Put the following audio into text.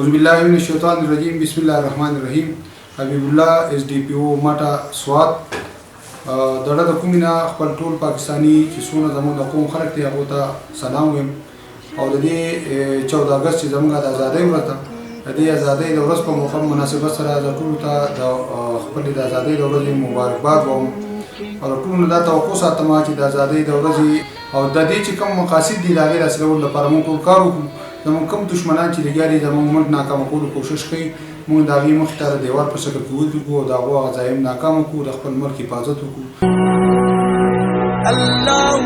اعوذ بالله من الشیطان الرجیم بسم الله الرحمن الرحیم. حبیب الله SDPO ماټا سوات دړه د کومینه خپل ټول پاکستانی چې څونه زموږ د قوم خلک ته هغه ته سلام وایم او د دې 14 اگست چې زموږ د ازادۍ ورځ ده د دې ازادۍ د ورځ په موخه مناسبت سره د ټول ته د خپل د ازادۍ د ورځې مبارکباد وایم او ټول دا توقع ساتم چې د ازادۍ د ورځې او د دې چې کوم مقاصد دي دا غیر اصلول لپاره موږ ټول کار وکړو. زموږ کوم دشمنان چې لګیاري زموږ ملک ناکام کولو کوشش کوي موږ د هغې مخې ته د دیوال په شکل کې ودرېږو او د هغو عزایم ناکامه کړو د خپل ملک حفاظت وکړو. الله